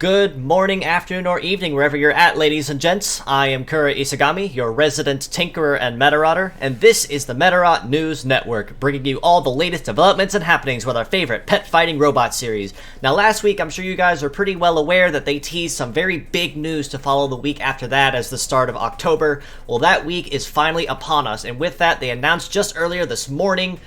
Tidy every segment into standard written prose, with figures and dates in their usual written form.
Good morning, afternoon, or evening, wherever you're at, ladies and gents. I am Kura Isagami, your resident tinkerer and Medarotter, and this is the Medarot News Network, bringing you all the latest developments and happenings with our favorite pet fighting robot series. Now, last week, I'm sure you guys are pretty well aware that they teased some very big news to follow the week after that as the start of October. Well, that week is finally upon us, and with that, they announced just earlier this morning,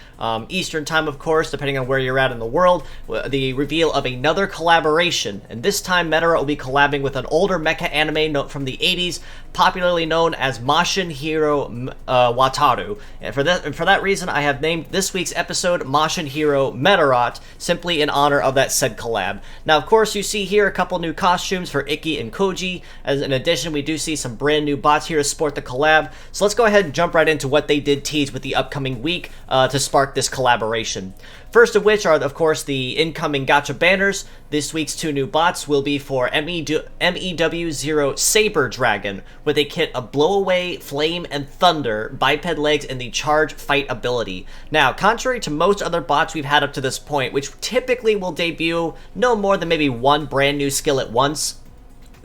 Eastern time, of course, depending on where you're at in the world, the reveal of another collaboration, and this time Medarot will be collabing with an older mecha anime from the 80s, popularly known as Mashin Hero Wataru. And for that reason, I have named this week's episode Mashin Hero Medarot, simply in honor of that said collab. Now, of course, you see here a couple new costumes for Ikki and Koji, as in addition, we do see some brand new bots here to support the collab. So let's go ahead and jump right into what they did tease with the upcoming week to spark this collaboration. First of which are, of course, the incoming gacha banners. This week's two new bots will be for MEW0 Saber Dragon, with a kit of Blow Away, Flame, and Thunder, biped legs, and the Charge Fight ability. Now, contrary to most other bots we've had up to this point, which typically will debut no more than maybe one brand new skill at once,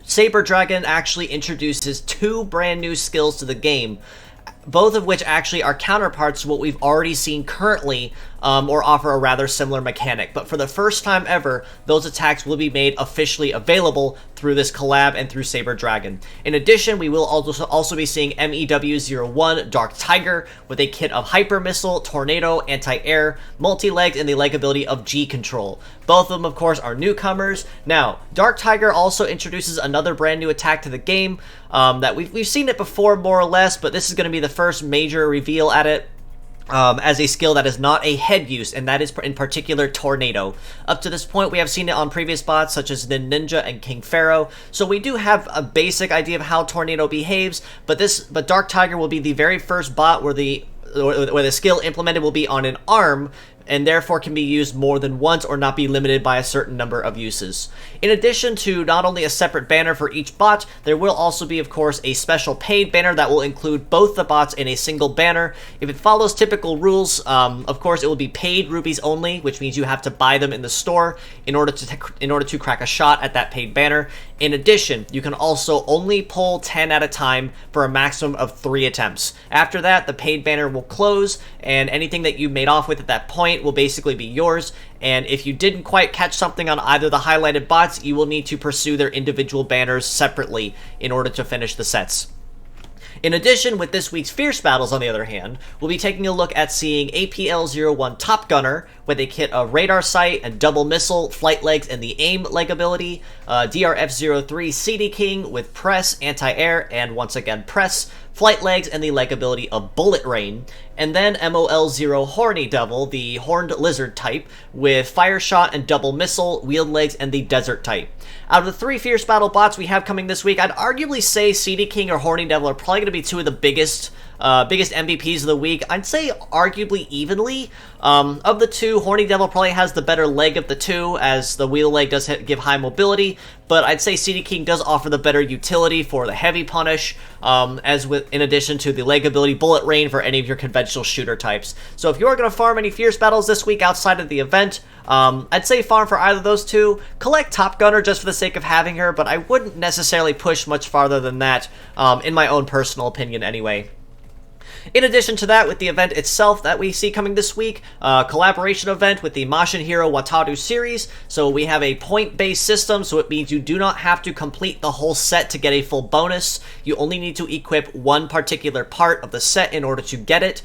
Saber Dragon actually introduces two brand new skills to the game, both of which actually are counterparts to what we've already seen currently, or offer a rather similar mechanic. But for the first time ever, those attacks will be made officially available through this collab and through Saber Dragon. In addition, we will also be seeing MEW01 Dark Tiger with a kit of Hyper Missile, Tornado, Anti-Air, Multi-Legs, and the leg ability of G-Control. Both of them, of course, are newcomers. Now, Dark Tiger also introduces another brand new attack to the game that we've seen it before, more or less, but this is going to be the first major reveal at it. As a skill that is not a head use, and that is in particular Tornado. Up to this point, we have seen it on previous bots such as Ninja and King Pharaoh, so we do have a basic idea of how Tornado behaves, but Dark Tiger will be the very first bot where the skill implemented will be on an arm, and therefore can be used more than once or not be limited by a certain number of uses. In addition to not only a separate banner for each bot, there will also be, of course, a special paid banner that will include both the bots in a single banner. If it follows typical rules, of course, it will be paid rupees only, which means you have to buy them in the store in order to crack a shot at that paid banner. In addition, you can also only pull 10 at a time for a maximum of 3 attempts. After that, the paid banner will close, and anything that you made off with at that point will basically be yours. And if you didn't quite catch something on either the highlighted bots, you will need to pursue their individual banners separately in order to finish the sets. In addition, with this week's Fierce Battles, on the other hand, we'll be taking a look at seeing APL-01 Top Gunner with a kit of Radar Sight and Double Missile, Flight Legs, and the Aim leg ability, DRF-03 CD King with Press, Anti-Air, and once again Press, Flight Legs, and the leg ability of Bullet Rain, and then MOL-0 Horny Devil, the Horned Lizard type, with Fire Shot and Double Missile, Wheeled Legs, and the Desert type. Out of the 3 Fierce Battle bots we have coming this week, I'd arguably say CD King or Horny Devil are probably going to be two of the biggest MVPs of the week. I'd say arguably evenly. Of the two, Horny Devil probably has the better leg of the two, as the wheel leg does give high mobility, but I'd say CD King does offer the better utility for the heavy punish, in addition to the leg ability Bullet Rain for any of your conventional shooter types. So if you're going to farm any Fierce Battles this week outside of the event, I'd say farm for either of those two. Collect Top Gunner just for the sake of having her, but I wouldn't necessarily push much farther than that, in my own personal opinion anyway. In addition to that, with the event itself that we see coming this week, collaboration event with the Mashin Hero Wataru series. So we have a point-based system, so it means you do not have to complete the whole set to get a full bonus. You only need to equip one particular part of the set in order to get it.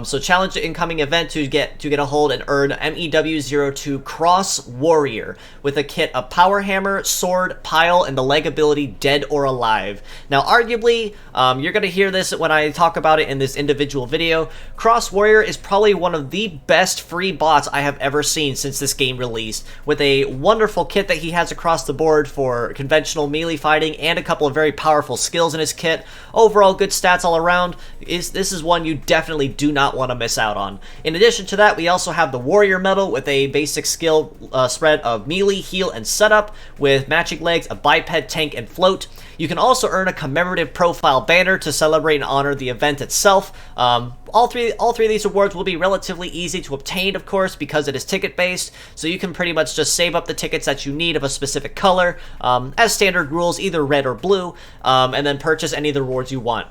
So challenge the incoming event to get a hold and earn MEW02 Cross Warrior with a kit of Power Hammer, Sword, Pile, and the leg ability Dead or Alive. Now, arguably, you're going to hear this when I talk about it in this individual video. Cross Warrior is probably one of the best free bots I have ever seen since this game released, with a wonderful kit that he has across the board for conventional melee fighting and a couple of very powerful skills in his kit. Overall, good stats all around. This is one you definitely do not want to miss out on. In addition to that, we also have the Warrior Medal with a basic skill spread of melee, heal, and setup, with matching legs, a biped, tank, and float. You can also earn a commemorative profile banner to celebrate and honor the event itself, itself. All three of these rewards will be relatively easy to obtain, of course, because it is ticket-based, so you can pretty much just save up the tickets that you need of a specific color, as standard rules, either red or blue, and then purchase any of the rewards you want.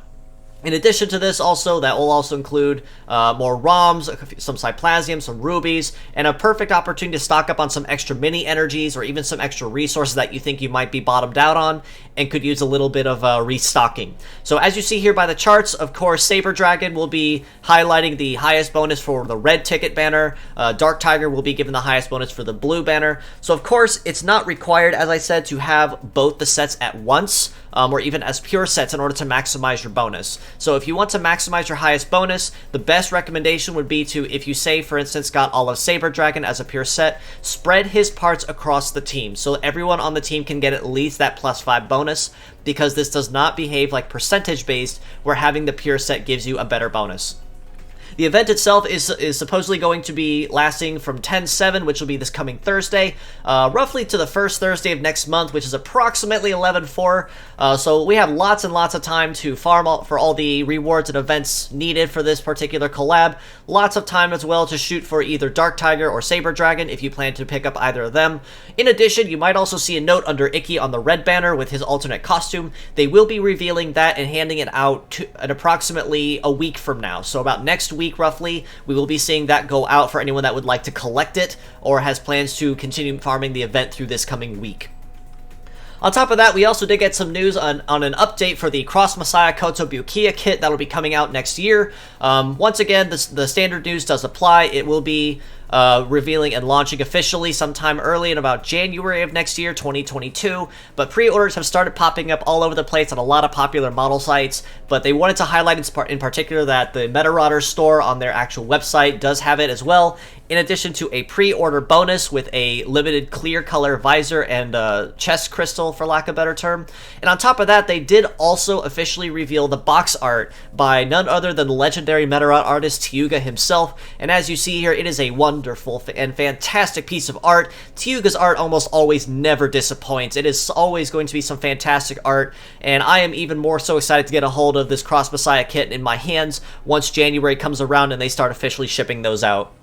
In addition to this, also, that will also include more ROMs, some Cyplasium, some Rubies, and a perfect opportunity to stock up on some extra mini energies or even some extra resources that you think you might be bottomed out on and could use a little bit of restocking. So as you see here by the charts, of course, Saber Dragon will be highlighting the highest bonus for the red ticket banner. Dark Tiger will be given the highest bonus for the blue banner. So of course, it's not required, as I said, to have both the sets at once, or even as pure sets in order to maximize your bonus. So if you want to maximize your highest bonus, the best recommendation would be to, if you say, for instance, got all of Saber Dragon as a pure set, spread his parts across the team so everyone on the team can get at least that +5 bonus, because this does not behave like percentage-based, where having the pure set gives you a better bonus. The event itself is supposedly going to be lasting from 10/7, which will be this coming Thursday, roughly to the first Thursday of next month, which is approximately 11/4. So we have lots and lots of time to farm for all the rewards and events needed for this particular collab. Lots of time as well to shoot for either Dark Tiger or Saber Dragon if you plan to pick up either of them. In addition, you might also see a note under Icky on the red banner with his alternate costume. They will be revealing that and handing it out at approximately a week from now. So about next week, roughly, we will be seeing that go out for anyone that would like to collect it or has plans to continue farming the event through this coming week. On top of that, we also did get some news on an update for the Cross Messiah Koto Bukiya kit that will be coming out next year. Once again, the standard news does apply. It will be revealing and launching officially sometime early in about January of next year, 2022, but pre-orders have started popping up all over the place on a lot of popular model sites, but they wanted to highlight in particular that the Medarot store on their actual website does have it as well, in addition to a pre-order bonus with a limited clear color visor and chest crystal, for lack of a better term. And on top of that, they did also officially reveal the box art by none other than the legendary Medarot artist Tyuga himself, and as you see here, it is a wonderful and fantastic piece of art. Tyuga's art almost always never disappoints. It is always going to be some fantastic art, and I am even more so excited to get a hold of this Cross Messiah kit in my hands once January comes around and they start officially shipping those out.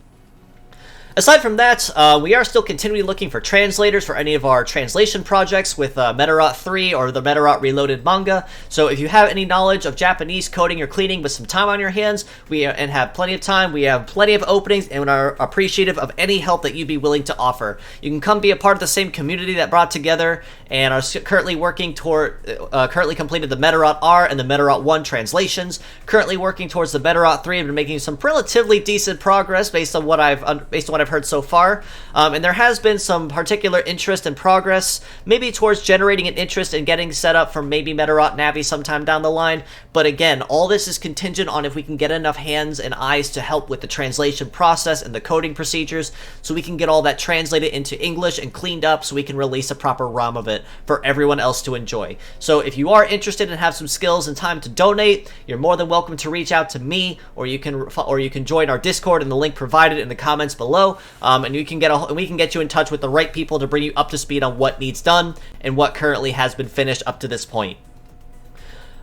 Aside from that, we are still continually looking for translators for any of our translation projects with Medarot 3 or the Medarot Reloaded manga. So if you have any knowledge of Japanese coding or cleaning with some time on your hands, and have plenty of time, we have plenty of openings and are appreciative of any help that you'd be willing to offer. You can come be a part of the same community that brought together and are currently working toward, currently completed the Medarot R and the Medarot 1 translations, currently working towards the Medarot 3 and been making some relatively decent progress based on what I've heard so far, and there has been some particular interest and progress, maybe towards generating an interest in getting set up for maybe Medarot Navi sometime down the line, but again, all this is contingent on if we can get enough hands and eyes to help with the translation process and the coding procedures, so we can get all that translated into English and cleaned up so we can release a proper ROM of it for everyone else to enjoy. So if you are interested and have some skills and time to donate, you're more than welcome to reach out to me, or you can join our Discord in the link provided in the comments below. And we can get you in touch with the right people to bring you up to speed on what needs done and what currently has been finished up to this point.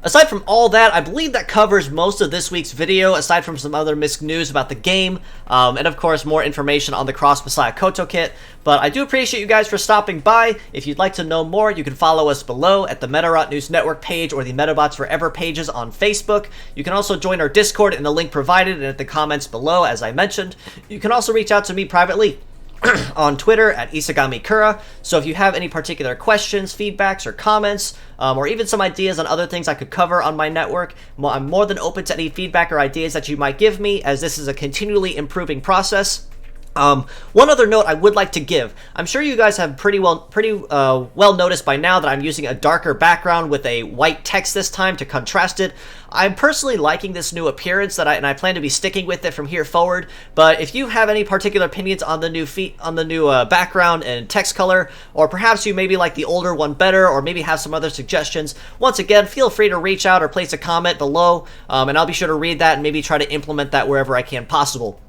Aside from all that, I believe that covers most of this week's video, aside from some other missed news about the game, and of course more information on the Cross Messiah Koto kit. But I do appreciate you guys for stopping by. If you'd like to know more, you can follow us below at the Medarot News Network page or the Metabots Forever pages on Facebook. You can also join our Discord in the link provided and at the comments below, as I mentioned. You can also reach out to me privately on Twitter at Isagami Kura. So if you have any particular questions, feedbacks, or comments, or even some ideas on other things I could cover on my network, I'm more than open to any feedback or ideas that you might give me, as this is a continually improving process. One other note I would like to give. I'm sure you guys have pretty well noticed by now that I'm using a darker background with a white text this time to contrast it. I'm personally liking this new appearance and I plan to be sticking with it from here forward. But if you have any particular opinions on the new background and text color, or perhaps you maybe like the older one better, or maybe have some other suggestions, once again, feel free to reach out or place a comment below, and I'll be sure to read that and maybe try to implement that wherever I can possible.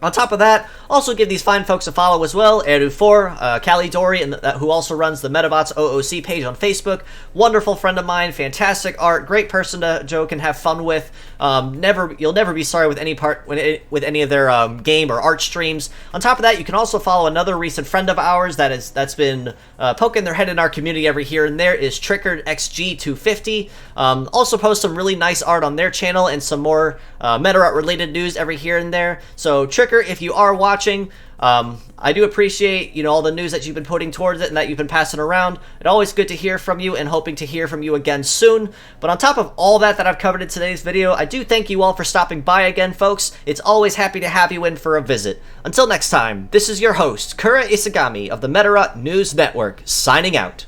On top of that, also give these fine folks a follow as well. Eru4, Callie Dory, who also runs the Metabots OOC page on Facebook. Wonderful friend of mine, fantastic art, great person to joke and have fun with. You'll never be sorry with any of their game or art streams. On top of that, you can also follow another recent friend of ours that's been poking their head in our community every here and there, is Trickered XG250. Also post some really nice art on their channel and some more Medarot related news every here and there. So Tricker, if you are watching, I do appreciate all the news that you've been putting towards it and that you've been passing around. It's always good to hear from you and hoping to hear from you again soon. But on top of all that I've covered in today's video, I do thank you all for stopping by again, folks. It's always happy to have you in for a visit. Until next time, this is your host, Kura Isagami of the Medarot News Network, signing out.